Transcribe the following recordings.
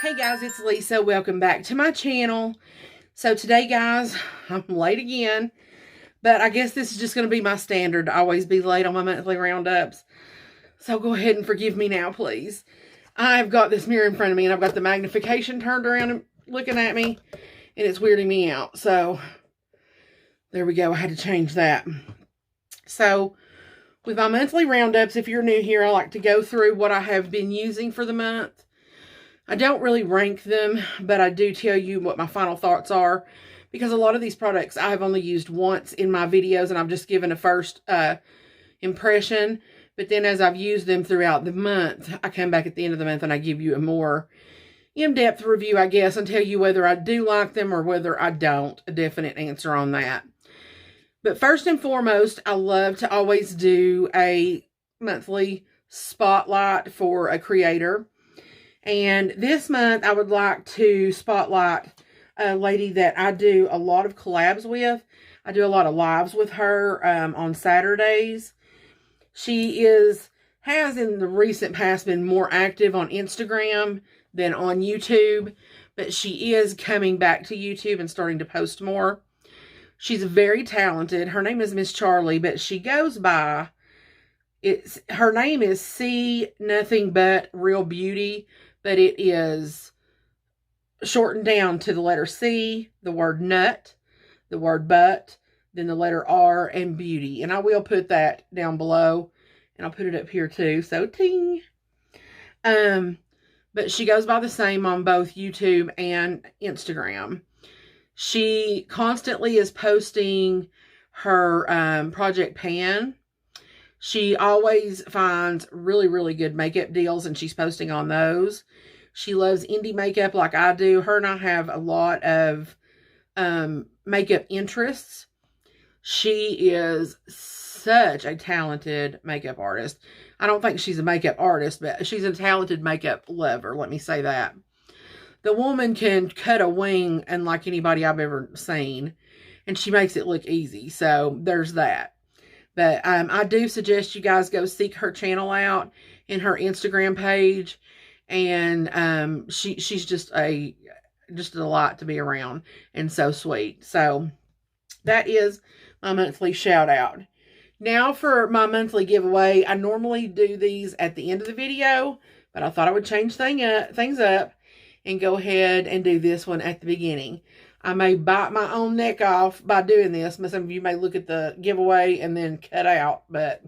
Hey guys, it's Lisa. Welcome back to my channel. So today, guys, I'm late again, but I guess this is just going to be my standard to always be late on my monthly roundups. So go ahead and forgive me now, please. I've got this mirror in front of me and I've got the magnification turned around and looking at me, and it's weirding me out. So there we go. I had to change that. So with my monthly roundups, if you're new here, I like to go through what I have been using for the month. I don't really rank them, but I do tell you what my final thoughts are, because a lot of these products I have only used once in my videos and I've just given a first impression. But then as I've used them throughout the month, I come back at the end of the month and I give you a more in-depth review, I guess, and tell you whether I do like them or whether I don't. A definite answer on that. But first and foremost, I love to always do a monthly spotlight for a creator. And this month, I would like to spotlight a lady that I do a lot of collabs with. I do a lot of lives with her on Saturdays. She has in the recent past been more active on Instagram than on YouTube, but she is coming back to YouTube and starting to post more. She's very talented. Her name is Miss Charlie, but she goes by, her name is C Nothing But Real Beauty, but it is shortened down to the letter C, the word nut, the word but, then the letter R, and beauty. And I will put that down below, and I'll put it up here too. So, ting! But she goes by the same on both YouTube and Instagram. She constantly is posting her Project Pan. She always finds really, really good makeup deals, and she's posting on those. She loves indie makeup like I do. Her and I have a lot of makeup interests. She is such a talented makeup artist. I don't think she's a makeup artist, but she's a talented makeup lover. Let me say that. The woman can cut a wing unlike anybody I've ever seen, and she makes it look easy. So there's that. But I do suggest you guys go seek her channel out in her Instagram page. And she's just a delight to be around and so sweet. So that is my monthly shout out. Now for my monthly giveaway. I normally do these at the end of the video, but I thought I would change things up and go ahead and do this one at the beginning. I may bite my own neck off by doing this. Some of you may look at the giveaway and then cut out, but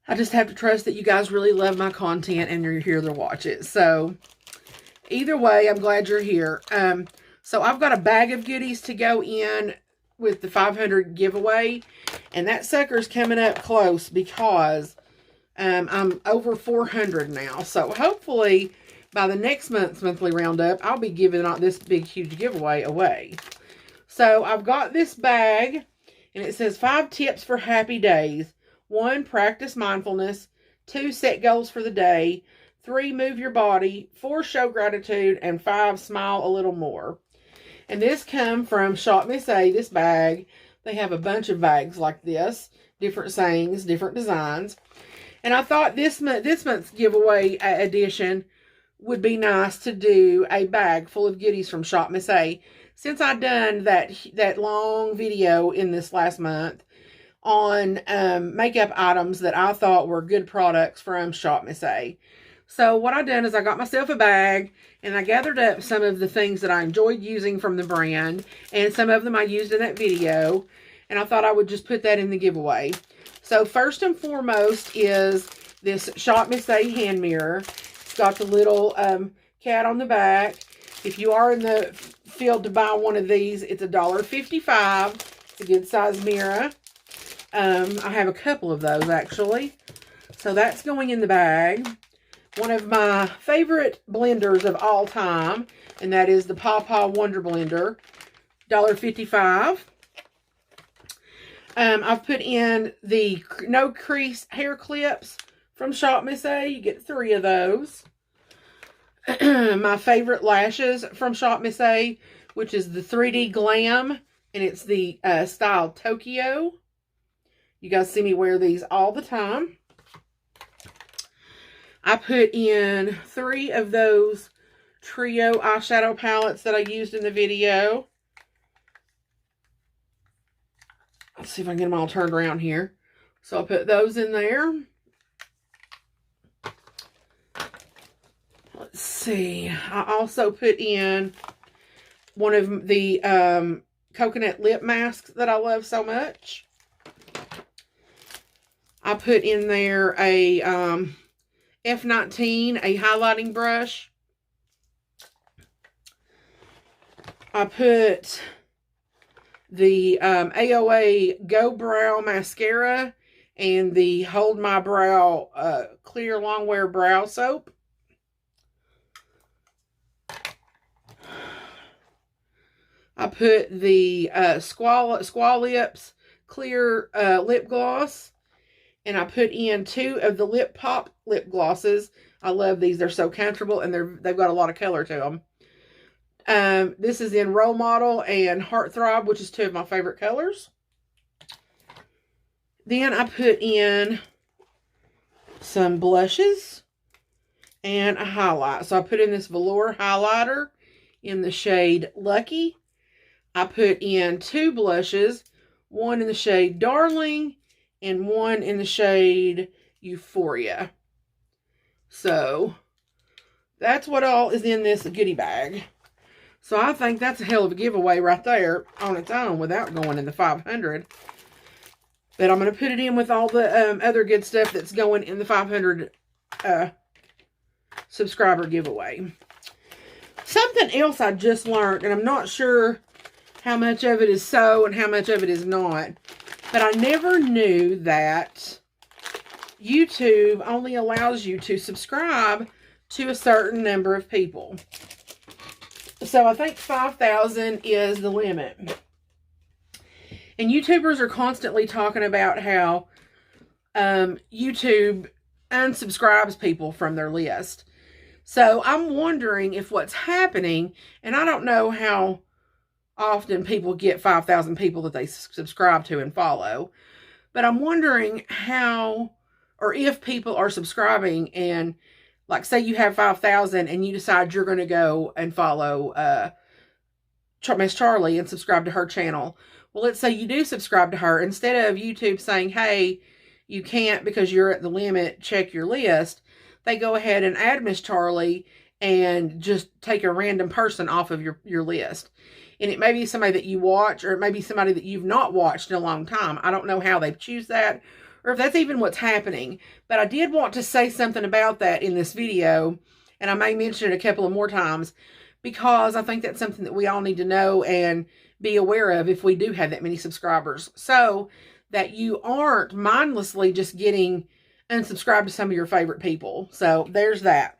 I just have to trust that you guys really love my content and you're here to watch it. So either way, I'm glad you're here. So I've got a bag of goodies to go in with the 500 giveaway, and that sucker's coming up close because I'm over 400 now. So hopefully by the next month's monthly roundup, I'll be giving out this big, huge giveaway away. So I've got this bag, and it says 5 tips for happy days. 1, practice mindfulness. 2, set goals for the day. 3, move your body. 4, show gratitude. And 5, smile a little more. And this come from Shop Miss A, this bag. They have a bunch of bags like this. Different sayings, different designs. And I thought this month's giveaway edition would be nice to do a bag full of goodies from Shop Miss A. Since I've done that long video in this last month on makeup items that I thought were good products from Shop Miss A. So what I done is I got myself a bag, and I gathered up some of the things that I enjoyed using from the brand, and some of them I used in that video, and I thought I would just put that in the giveaway. So first and foremost is this Shop Miss A hand mirror. It's got the little cat on the back. If you are in the field to buy one of these, it's $1.55. It's a good size mirror. I have a couple of those actually. So that's going in the bag. One of my favorite blenders of all time, and that is the Paw Wonder Blender, $1.55. I've put in the no crease hair clips from Shop Miss A. You get 3 of those. My favorite lashes from Shop Miss A, which is the 3D Glam, and it's the style Tokyo. You guys see me wear these all the time. I put in 3 of those trio eyeshadow palettes that I used in the video. Let's see if I can get them all turned around here. So I'll put those in there. Let's see. I also put in one of the coconut lip masks that I love so much. I put in there a F19, a highlighting brush. I put the AOA Go Brow Mascara and the Hold My Brow Clear Longwear Brow Soap. I put the Squall Lips Clear Lip Gloss. And I put in 2 of the Lip Pop lip glosses. I love these. They're so comfortable and they've got a lot of color to them. This is in Role Model and Heartthrob, which is 2 of my favorite colors. Then I put in some blushes and a highlight. So I put in this velour highlighter in the shade Lucky. I put in 2 blushes, one in the shade Darling and one in the shade Euphoria. So that's what all is in this goodie bag. So I think that's a hell of a giveaway right there on its own without going in the 500. But I'm going to put it in with all the other good stuff that's going in the 500 subscriber giveaway. Something else I just learned, and I'm not sure how much of it is so and how much of it is not, but I never knew that YouTube only allows you to subscribe to a certain number of people. So I think 5,000 is the limit. And YouTubers are constantly talking about how YouTube unsubscribes people from their list. So I'm wondering if what's happening, and I don't know how often people get 5,000 people that they subscribe to and follow, but I'm wondering how, or if people are subscribing and, like, say you have 5,000 and you decide you're going to go and follow Miss Charlie and subscribe to her channel. Well, let's say you do subscribe to her. Instead of YouTube saying, hey, you can't because you're at the limit, check your list, they go ahead and add Miss Charlie and just take a random person off of your list. And it may be somebody that you watch, or it may be somebody that you've not watched in a long time. I don't know how they choose that, or if that's even what's happening. But I did want to say something about that in this video, and I may mention it a couple of more times, because I think that's something that we all need to know and be aware of if we do have that many subscribers, so that you aren't mindlessly just getting unsubscribed to some of your favorite people. So there's that.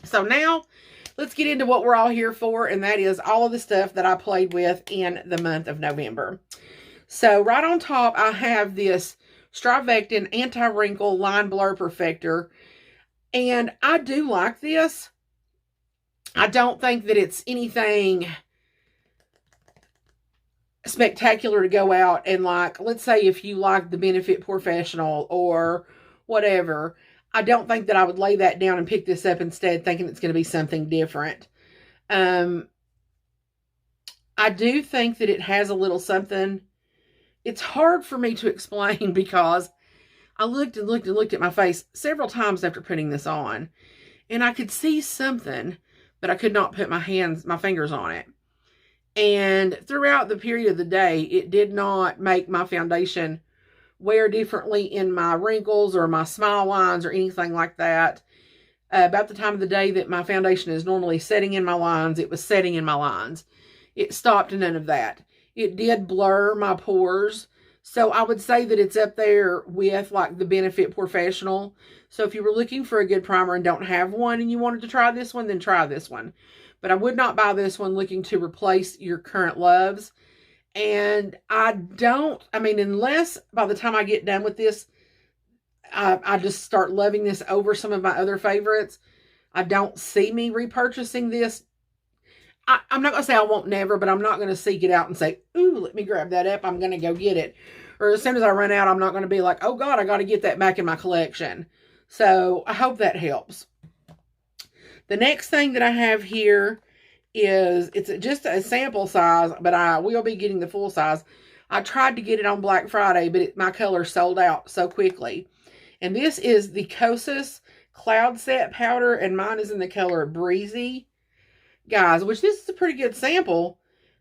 So now let's get into what we're all here for, and that is all of the stuff that I played with in the month of November. So right on top, I have this Strivectin Anti-Wrinkle Line Blur Perfector, and I do like this. I don't think that it's anything spectacular to go out and, like, let's say if you like the Benefit Professional or whatever, I don't think that I would lay that down and pick this up instead, thinking it's going to be something different. I do think that it has a little something. It's hard for me to explain because I looked and looked and looked at my face several times after putting this on, and I could see something, but I could not put my fingers on it. And throughout the period of the day, it did not make my foundation wear differently in my wrinkles or my smile lines or anything like that. About the time of the day that my foundation is normally setting in my lines, it was setting in my lines. It stopped none of that. It did blur my pores. So I would say that it's up there with, like, the Benefit Professional. So if you were looking for a good primer and don't have one and you wanted to try this one, then try this one. But I would not buy this one looking to replace your current loves. And I mean, unless by the time I get done with this, I just start loving this over some of my other favorites, I don't see me repurchasing this. I'm not going to say I won't never, but I'm not going to seek it out and say, ooh, let me grab that up. I'm going to go get it. Or as soon as I run out, I'm not going to be like, oh God, I got to get that back in my collection. So I hope that helps. The next thing that I have here is, it's just a sample size, but I will be getting the full size. I tried to get it on Black Friday, but my color sold out so quickly. And this is the Kosas Cloud Set Powder, and mine is in the color Breezy. Guys, which this is a pretty good sample.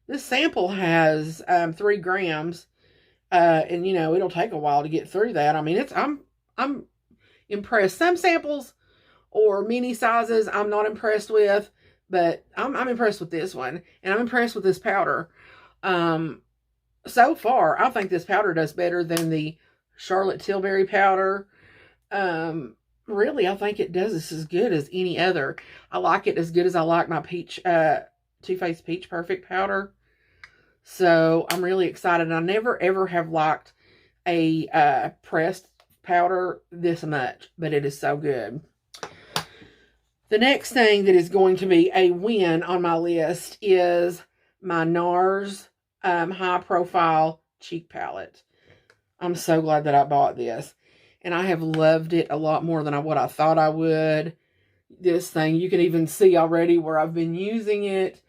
This sample has 3 grams. And, you know, it'll take a while to get through that. I mean, I'm impressed. Some samples or mini sizes I'm not impressed with, but I'm impressed with this one. And I'm impressed with this powder. So far, I think this powder does better than the Charlotte Tilbury powder. Really, I think it does this as good as any other. I like it as good as I like my peach, Too Faced Peach Perfect powder. So I'm really excited. I never ever have liked a pressed powder this much, but it is so good. The next thing that is going to be a win on my list is my NARS High Profile Cheek Palette. I'm so glad that I bought this. And I have loved it a lot more than what I thought I would. This thing, you can even see already where I've been using it.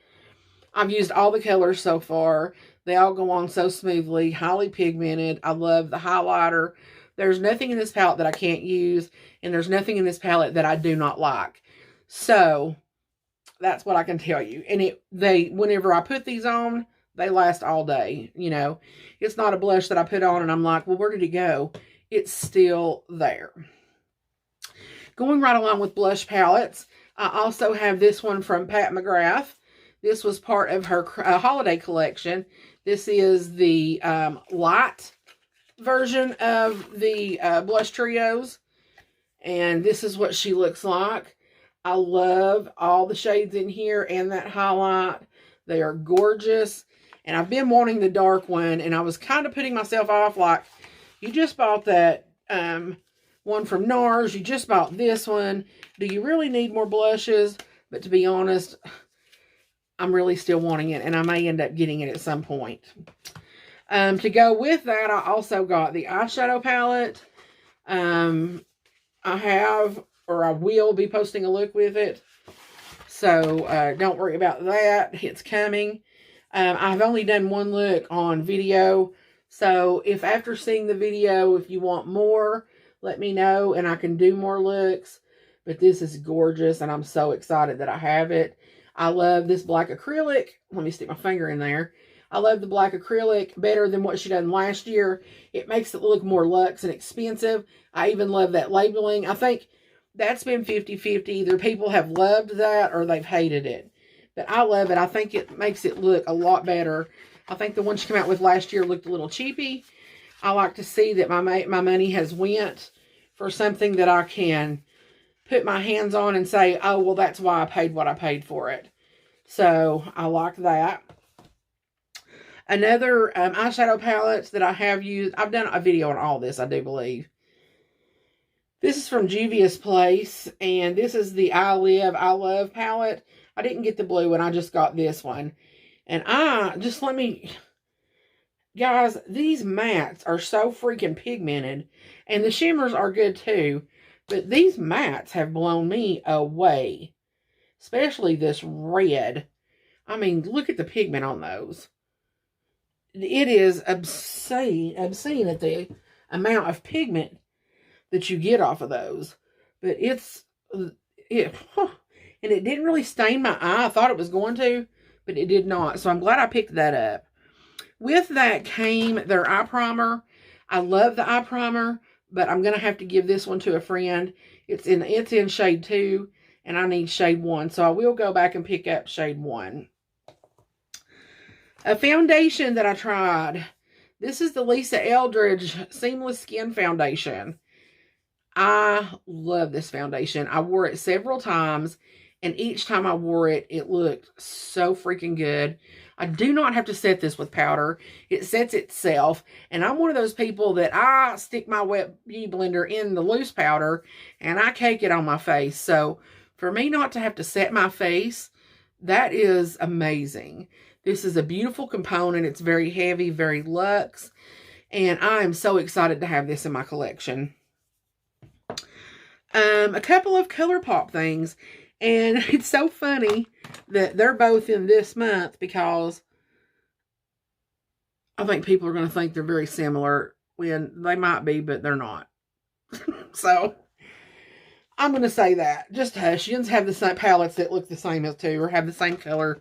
I've used all the colors so far. They all go on so smoothly, highly pigmented. I love the highlighter. There's nothing in this palette that I can't use, and there's nothing in this palette that I do not like. So, that's what I can tell you. And whenever I put these on, they last all day. You know, it's not a blush that I put on and I'm like, well, where did it go? It's still there. Going right along with blush palettes, I also have this one from Pat McGrath. This was part of her holiday collection. This is the light version of the blush trios. And this is what she looks like. I love all the shades in here and that highlight. They are gorgeous. And I've been wanting the dark one. And I was kind of putting myself off like, you just bought that one from NARS. You just bought this one. Do you really need more blushes? But to be honest, I'm really still wanting it. And I may end up getting it at some point. To go with that, I also got the eyeshadow palette. I have, or I will be posting a look with it. So don't worry about that. It's coming. I've only done one look on video. So if after seeing the video, if you want more, let me know and I can do more looks. But this is gorgeous and I'm so excited that I have it. I love this black acrylic. Let me stick my finger in there. I love the black acrylic better than what she done last year. It makes it look more luxe and expensive. I even love that labeling. I think that's been 50-50. Either people have loved that or they've hated it. But I love it. I think it makes it look a lot better. I think the one she came out with last year looked a little cheapy. I like to see that my money has went for something that I can put my hands on and say, oh, well, that's why I paid what I paid for it. So I like that. Another eyeshadow palette that I have used. I've done a video on all this, I do believe. This is from Juvia's Place. And this is the I Love palette. I didn't get the blue one. I just got this one. And guys, these mattes are so freaking pigmented. And the shimmers are good too. But these mattes have blown me away. Especially this red. I mean, look at the pigment on those. It is obscene at the amount of pigment that you get off of those. But and it didn't really stain my eye. I thought it was going to, but it did not. So I'm glad I picked that up. With that came their eye primer. I love the eye primer, but I'm going to have to give this one to a friend. It's in shade 2, and I need shade 1. So I will go back and pick up shade 1. A foundation that I tried. This is the Lisa Eldridge Seamless Skin Foundation. I love this foundation. I wore it several times, and each time I wore it, it looked so freaking good. I do not have to set this with powder. It sets itself, and I'm one of those people that I stick my wet beauty blender in the loose powder, and I cake it on my face. So for me not to have to set my face, that is amazing. This is a beautiful component. It's very heavy, very luxe. And I am so excited to have this in my collection. A couple of ColourPop things. And it's so funny that they're both in this month because I think people are going to think they're very similar when they might be, but they're not. So I'm going to say that. Just hush. You have the same palettes that look the same as two or have the same color.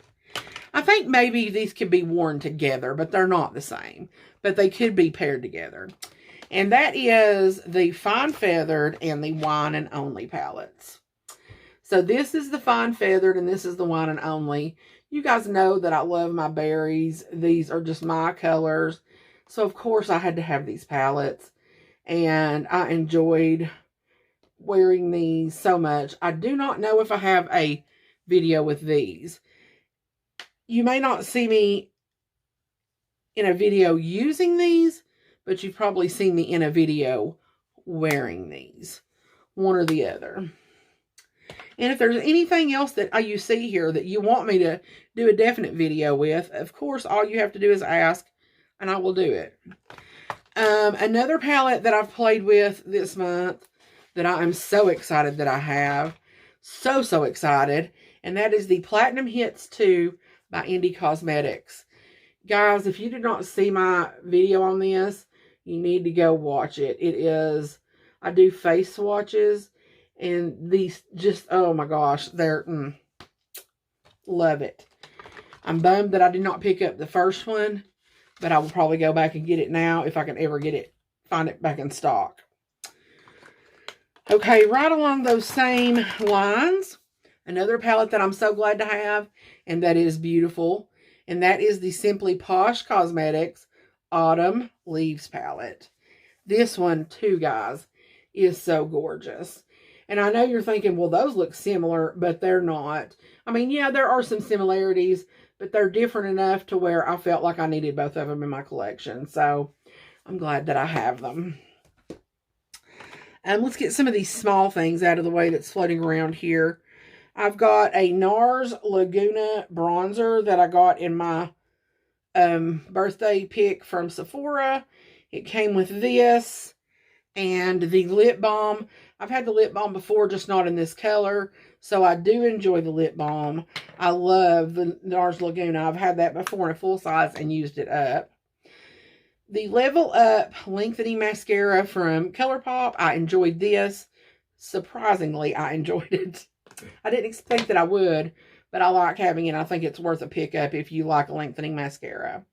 I think maybe these could be worn together, but they're not the same. But they could be paired together. And that is the Fine Feathered and the Wine and Only palettes. So this is the Fine Feathered and this is the Wine and Only. You guys know that I love my berries. These are just my colors. So of course I had to have these palettes. And I enjoyed wearing these so much. I do not know if I have a video with these. You may not see me in a video using these, but you've probably seen me in a video wearing these. One or the other. And if there's anything else that you see here that you want me to do a definite video with, of course, all you have to do is ask, and I will do it. Another palette that I've played with this month that I am so excited that I have. So excited. And that is the Platinum Hits 2 by Indie Cosmetics. Guys, if you did not see my video on this, you need to go watch it. It is, I do face swatches. And these just, oh my gosh, they're, love it. I'm bummed that I did not pick up the first one. But I will probably go back and get it now if I can ever get it, find it back in stock. Okay, right along those same lines, another palette that I'm so glad to have, and that is beautiful. And that is the Simply Posh Cosmetics Autumn Leaves palette. This one, too, guys, is so gorgeous. And I know you're thinking, well, those look similar, but they're not. I mean, yeah, there are some similarities, but they're different enough to where I felt like I needed both of them in my collection. So I'm glad that I have them. Let's get some of these small things out of the way that's floating around here. I've got a NARS Laguna bronzer that I got in my birthday pick from Sephora. It came with this and the lip balm. I've had the lip balm before, just not in this color. So I do enjoy the lip balm. I love the NARS Laguna. I've had that before in a full size and used it up. The Level Up Lengthening Mascara from ColourPop. I enjoyed this. Surprisingly, I enjoyed it. I didn't expect that I would, but I like having it. I think it's worth a pickup if you like a lengthening mascara.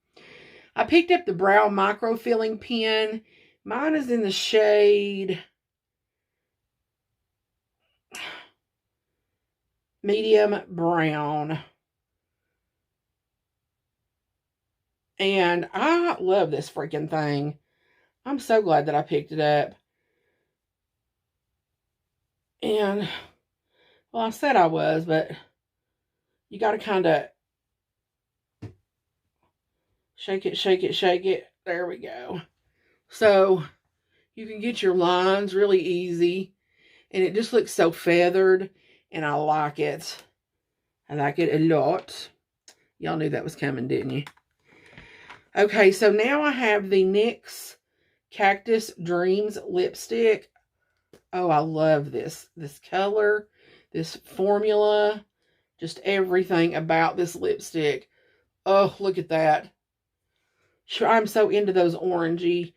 I picked up the Brow Micro Filling Pen. Mine is in the shade medium brown. And I love this freaking thing. I'm so glad that I picked it up. And, well, I said I was, but you got to kind of shake it, shake it, shake it. There we go. So, you can get your lines really easy. And it just looks so feathered. And I like it. I like it a lot. Y'all knew that was coming, didn't you? Okay, so now I have the NYX Cactus Dreams lipstick. Oh, I love this. This color, this formula, just everything about this lipstick. Oh, look at that. I'm so into those orangey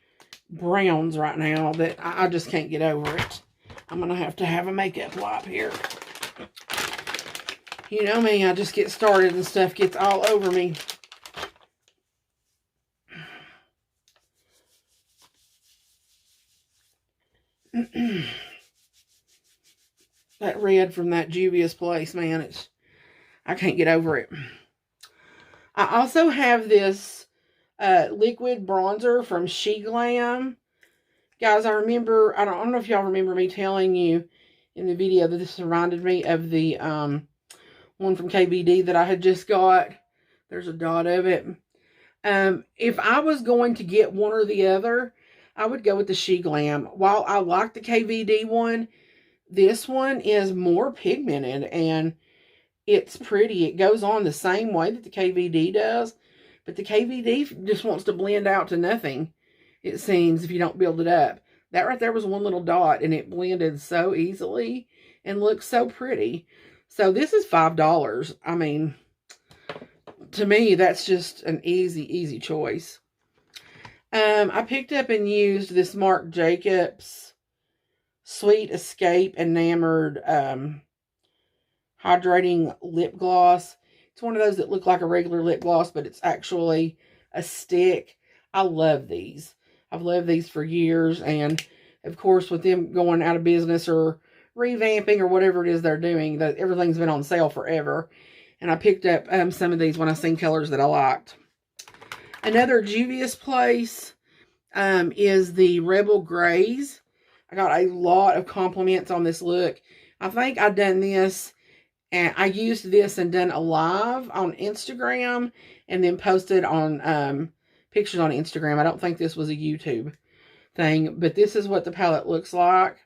browns right now that I just can't get over it. I'm going to have a makeup wipe here. You know me, I just get started and stuff gets all over me. That red from that Juvia's Place, man, I can't get over it. I also have this liquid bronzer from She Glam. Guys, I don't know if y'all remember me telling you in the video that this reminded me of the one from KVD that I had just got. There's a dot of it. If I was going to get one or the other, I would go with the She Glam. While I like the KVD one, this one is more pigmented and it's pretty. It goes on the same way that the KVD does, but the KVD just wants to blend out to nothing, it seems, if you don't build it up. That right there was one little dot and it blended so easily and looks so pretty. So this is $5. I mean, to me, that's just an easy choice. I picked up and used this Marc Jacobs Sweet Escape Enamored Hydrating Lip Gloss. It's one of those that look like a regular lip gloss, but it's actually a stick. I love these. I've loved these for years, and of course, with them going out of business or revamping or whatever it is they're doing, that everything's been on sale forever. And I picked up some of these when I seen colors that I liked. Another Juvia's Place is the Rebel Grays. I got a lot of compliments on this look. I think I've done this, and I used this and done a live on Instagram, and then posted on pictures on Instagram. I don't think this was a YouTube thing, but this is what the palette looks like.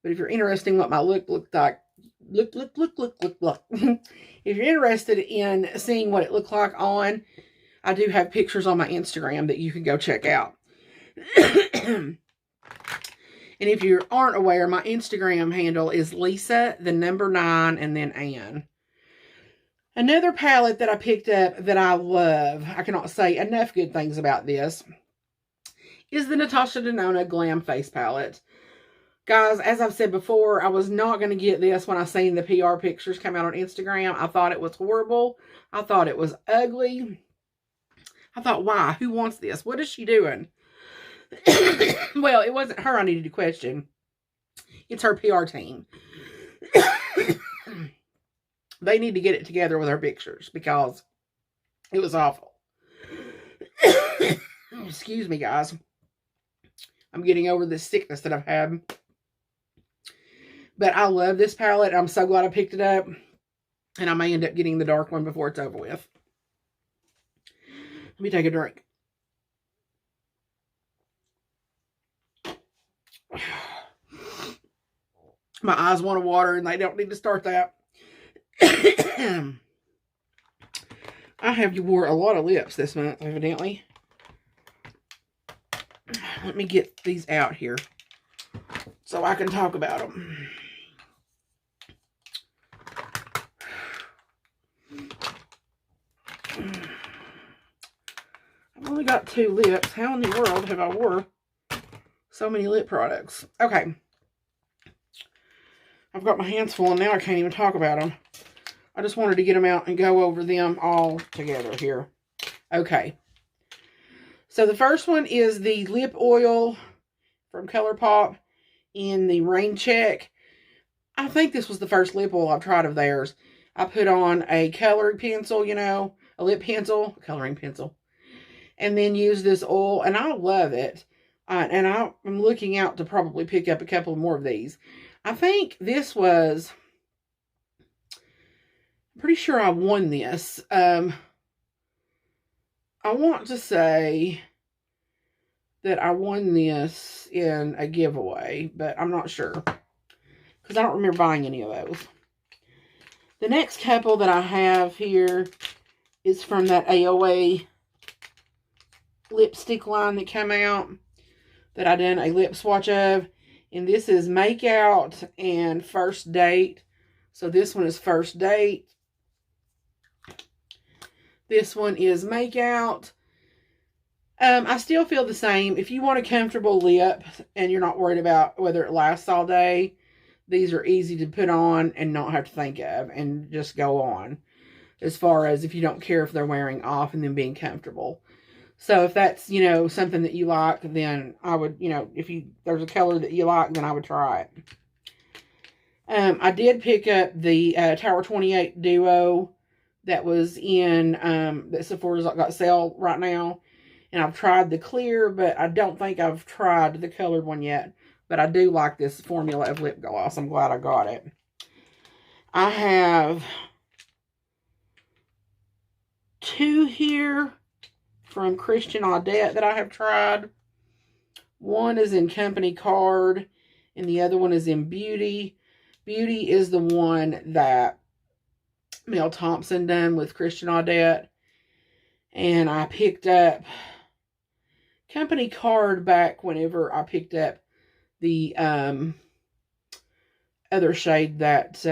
But if you're interested in what my look looked like, look. If you're interested in seeing what it looked like on, I do have pictures on my Instagram that you can go check out. And if you aren't aware, my Instagram handle is Lisa, the number 9, and then Ann. Another palette that I picked up that I love, I cannot say enough good things about this, is the Natasha Denona Glam Face Palette. Guys, as I've said before, I was not going to get this when I seen the PR pictures come out on Instagram. I thought it was horrible. I thought it was ugly. I thought, why? Who wants this? What is she doing? Well, it wasn't her I needed to question. It's her PR team. They need to get it together with her pictures, because it was awful. Excuse me, guys. I'm getting over this sickness that I've had. But I love this palette. I'm so glad I picked it up. And I may end up getting the dark one before it's over with. Let me take a drink. My eyes want to water, and they don't need to start that. I have wore a lot of lips this month, evidently. Let me get these out here so I can talk about them. I've only got 2 lips. How in the world have I wore so many lip products? Okay. I've got my hands full, and now I can't even talk about them. I just wanted to get them out and go over them all together here. Okay. So the first one is the lip oil from ColourPop in the Rain Check. I think this was the first lip oil I've tried of theirs. I put on a coloring pencil, you know, a lip pencil, coloring pencil, and then use this oil, and I love it. And I'm looking out to probably pick up a couple more of these. I think this was, I'm pretty sure I won this. I want to say that I won this in a giveaway, but I'm not sure, because I don't remember buying any of those. The next couple that I have here is from that AOA lipstick line that came out, that I done a lip swatch of. And this is Make Out and First Date. So this one is First Date. This one is Make Out. I still feel the same. If you want a comfortable lip and you're not worried about whether it lasts all day, these are easy to put on and not have to think of, and just go on. As far as if you don't care if they're wearing off and then being comfortable. So if that's, you know, something that you like, then I would, you know, if there's a color that you like, then I would try it. I did pick up the Tower 28 Duo that was in, that Sephora's got sale right now. And I've tried the clear, but I don't think I've tried the colored one yet. But I do like this formula of lip gloss. I'm glad I got it. I have 2 here from Christian Audette that I have tried. One is in Company Card, and the other one is in Beaute. Beaute is the one that Mel Thompson done with Christian Audette. And I picked up Company Card back whenever I picked up the other shade that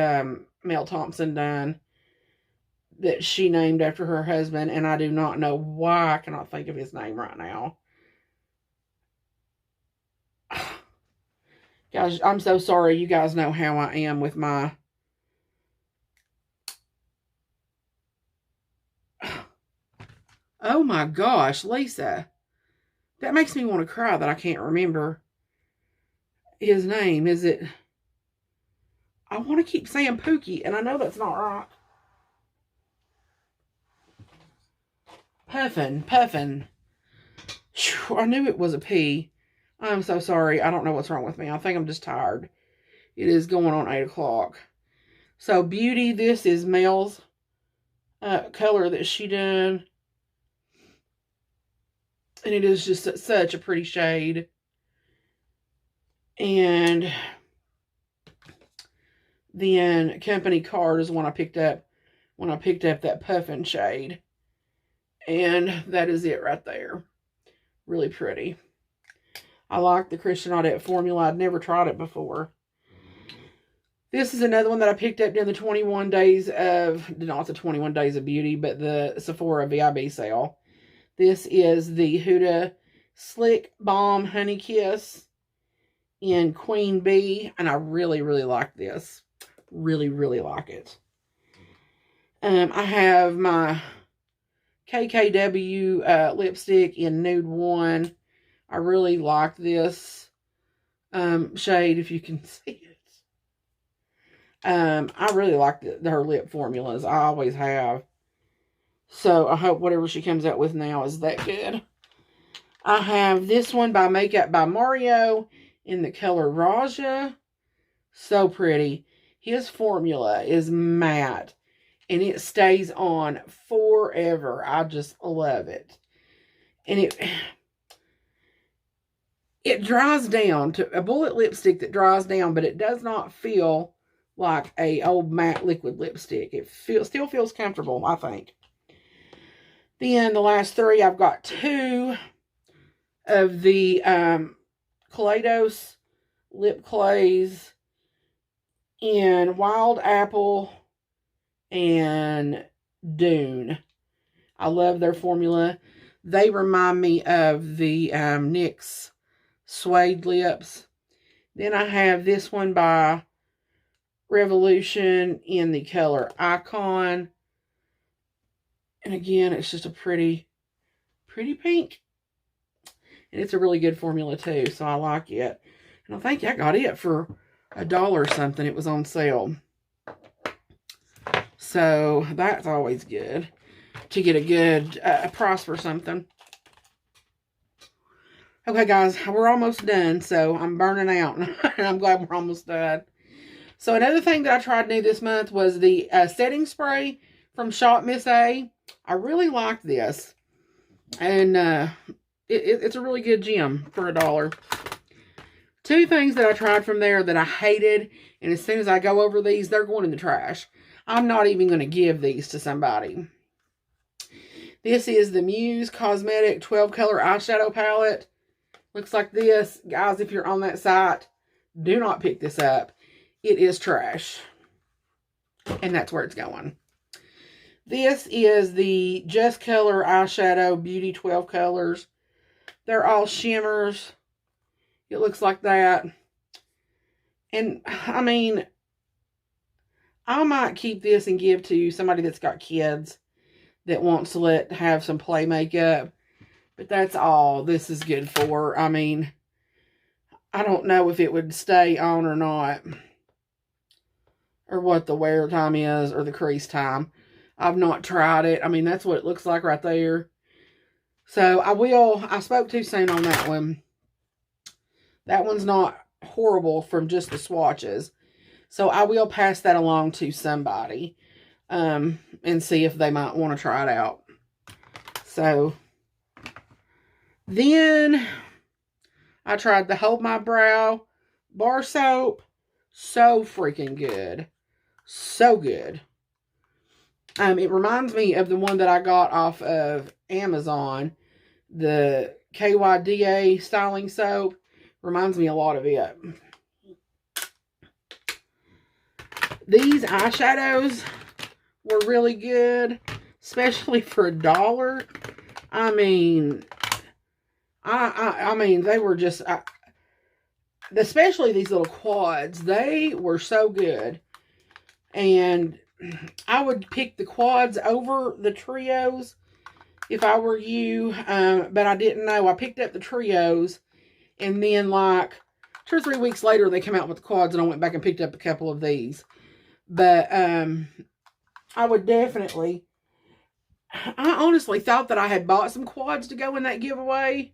Mel Thompson done that she named after her husband, and I do not know why I cannot think of his name right now. Guys, I'm so sorry. You guys know how I am with my... Oh my gosh, Lisa. That makes me want to cry that I can't remember his name. Is it... I want to keep saying Pookie, and I know that's not right. Puffin. Whew, I knew it was a P. I'm so sorry. I don't know what's wrong with me. I think I'm just tired. It is going on 8 o'clock. So, Beauty, this is Mel's color that she done. And it is just such a pretty shade. And then Company Card is one I picked up when I picked up that Puffin shade. And that is it right there. Really pretty. I like the Christian Audette formula. I'd never tried it before. This is another one that I picked up during the 21 days of, not the 21 days of beauty, but the Sephora VIB sale. This is the Huda Slick Balm Honey Kiss in Queen Bee. And I really, really like this. Really, really like it. I have my KKW lipstick in Nude 1. I really like this shade, if you can see it. I really like her lip formulas. I always have. So I hope whatever she comes out with now is that good. I have this one by Makeup by Mario in the color Raja. So pretty. His formula is matte. And it stays on forever. I just love it. And it dries down to a bullet lipstick that dries down, but it does not feel like a old matte liquid lipstick. It still feels comfortable, I think. Then the last 3, I've got 2 of the Kaleidos lip clays in Wild Apple and Dune. I love their formula. They remind me of the NYX Suede lips. Then I have this one by Revolution in the color Icon. And again, it's just a pretty pink. And it's a really good formula too, so I like it. And I think I got it for $1 or something. It was on sale. So that's always good to get a good price for something. Okay, guys, we're almost done, so I'm burning out, and I'm glad we're almost done. So another thing that I tried new this month was the setting spray from Shop Miss A. I really like this, and it's a really good gem for $1. 2 things that I tried from there that I hated, and as soon as I go over these, they're going in the trash. I'm not even going to give these to somebody. This is the Muse Cosmetic 12 color eyeshadow palette. Looks like this. Guys, if you're on that site, do not pick this up. It is trash. And that's where it's going. This is the Just Color eyeshadow Beauty 12 colors. They're all shimmers. It looks like that. And, I mean, I might keep this and give to somebody that's got kids that wants to have some play makeup. But that's all this is good for. I mean, I don't know if it would stay on or not. Or what the wear time is or the crease time. I've not tried it. I mean, that's what it looks like right there. So, I spoke too soon on that one. That one's not horrible from just the swatches. So, I will pass that along to somebody. And see if they might want to try it out. So, then I tried the Hold My Brow bar soap. So freaking good. So good. It reminds me of the one that I got off of Amazon. The KYDA styling soap. Reminds me a lot of it. These eyeshadows were really good, especially for $1. I mean, I mean, they were just, especially these little quads, they were so good. And I would pick the quads over the trios if I were you, but I didn't know. I picked up the trios, and then like 2 or 3 weeks later, they came out with the quads, and I went back and picked up a couple of these. But I would definitely, I honestly thought that I had bought some quads to go in that giveaway.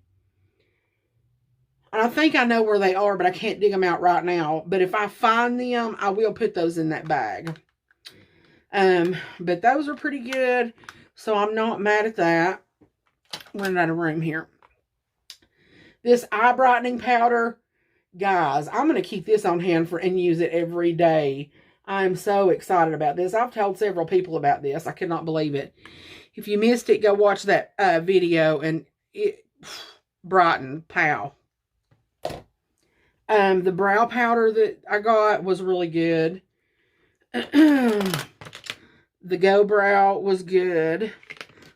And I think I know where they are, but I can't dig them out right now. But if I find them, I will put those in that bag. But those are pretty good, so I'm not mad at that. Running out of room here. This eye brightening powder, guys, I'm going to keep this on hand and use it every day. I'm so excited about this. I've told several people about this. I could not believe it. If you missed it, go watch that video, and it brightened, pow. The brow powder that I got was really good. The Go Brow was good.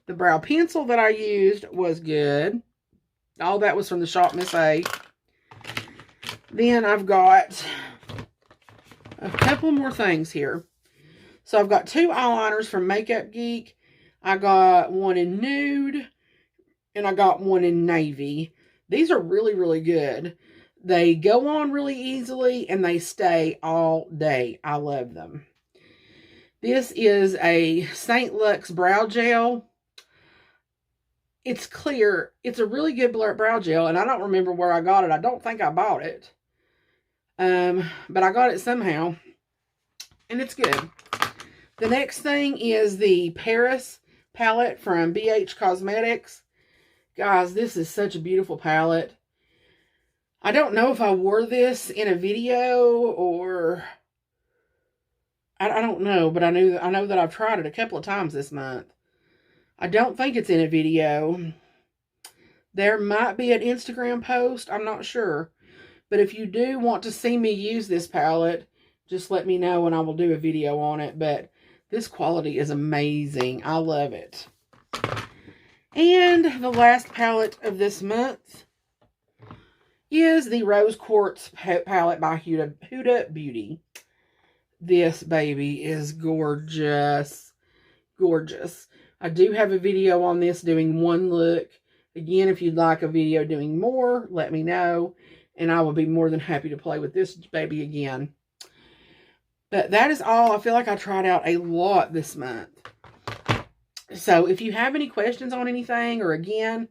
The brow pencil that I used was good. All that was from the shop Miss A. Then I've got a couple more things here. So I've got 2 eyeliners from Makeup Geek. I got one in nude, and I got one in navy. These are really, really good. They go on really easily, and they stay all day. I love them. This is a St. Luxe brow gel. It's clear. It's a really good brow gel, and I don't remember where I got it. I don't think I bought it. But I got it somehow, and it's good. The next thing is the Paris palette from BH Cosmetics. Guys, this is such a beautiful palette. I don't know if I wore this in a video or I don't know, but I know that I've tried it a couple of times this month. I don't think it's in a video. There might be an Instagram post. I'm not sure. But if you do want to see me use this palette, just let me know and I will do a video on it. But this quality is amazing. I love it. And the last palette of this month is the Rose Quartz palette by Huda Beauty. This baby is gorgeous. Gorgeous. I do have a video on this doing one look. Again, if you'd like a video doing more, let me know. And I will be more than happy to play with this baby again. But that is all. I feel like I tried out a lot this month. So if you have any questions on anything, or again,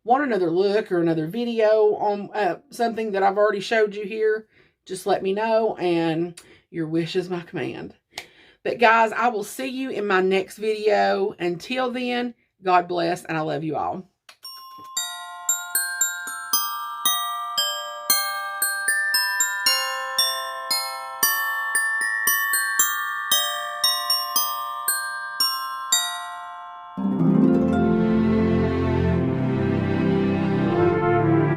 want another look or another video on something that I've already showed you here, just let me know, and your wish is my command. But guys, I will see you in my next video. Until then, God bless, and I love you all.